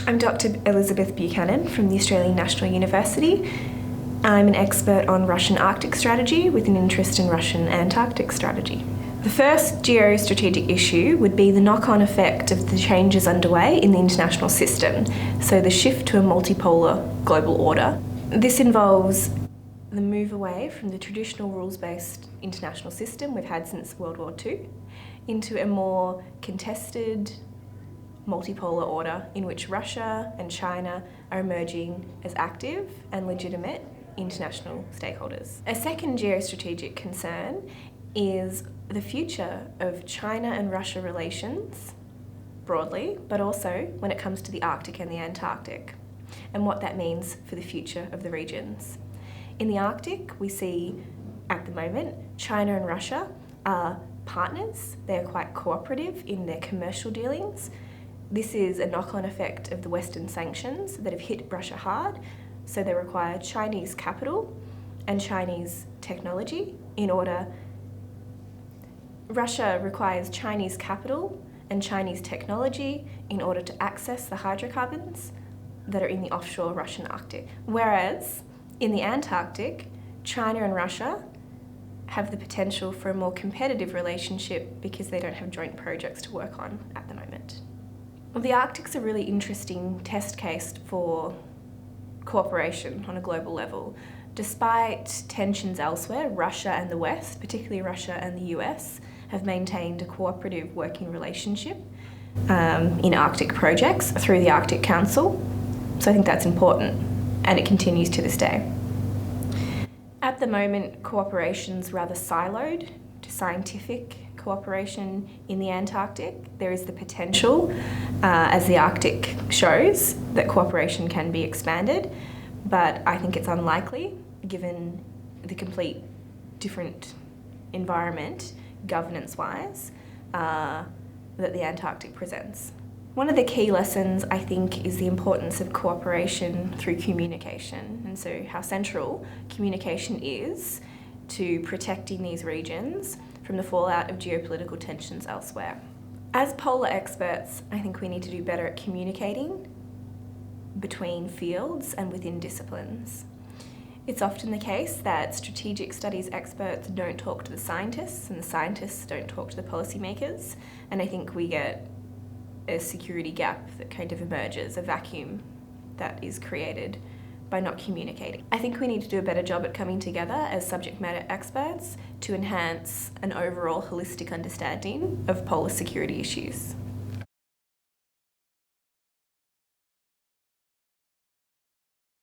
I'm Dr. Elizabeth Buchanan from the Australian National University. I'm an expert on Russian Arctic strategy with an interest in Russian Antarctic strategy. The first geostrategic issue would be the knock-on effect of the changes underway in the international system, so the shift to a multipolar global order. This involves the move away from the traditional rules-based international system we've had since World War II into a more contested multipolar order in which Russia and China are emerging as active and legitimate international stakeholders. A second geostrategic concern is the future of China and Russia relations broadly, but also when it comes to the Arctic and the Antarctic, and what that means for the future of the regions. In the Arctic, we see at the moment China and Russia are partners. They are quite cooperative in their commercial dealings. This is a knock-on effect of the Western sanctions that have hit Russia hard, so they require Chinese capital and Chinese technology in order. Russia requires Chinese capital and Chinese technology in order to access the hydrocarbons that are in the offshore Russian Arctic. Whereas in the Antarctic, China and Russia have the potential for a more competitive relationship because they don't have joint projects to work on at the moment. Well, the Arctic's a really interesting test case for cooperation on a global level. Despite tensions elsewhere, Russia and the West, particularly Russia and the US, have maintained a cooperative working relationship in Arctic projects through the Arctic Council. So I think that's important, and it continues to this day. At the moment, cooperation's rather siloed to scientific cooperation in the Antarctic. There is the potential, as the Arctic shows, that cooperation can be expanded, but I think it's unlikely given the complete different environment, governance-wise, that the Antarctic presents. One of the key lessons, I think, is the importance of cooperation through communication, and so how central communication is to protecting these regions from the fallout of geopolitical tensions elsewhere. As polar experts, I think we need to do better at communicating between fields and within disciplines. It's often the case that strategic studies experts don't talk to the scientists, and the scientists don't talk to the policymakers, and I think we get a security gap that kind of emerges, a vacuum that is created by not communicating. I think we need to do a better job at coming together as subject matter experts to enhance an overall holistic understanding of polar security issues.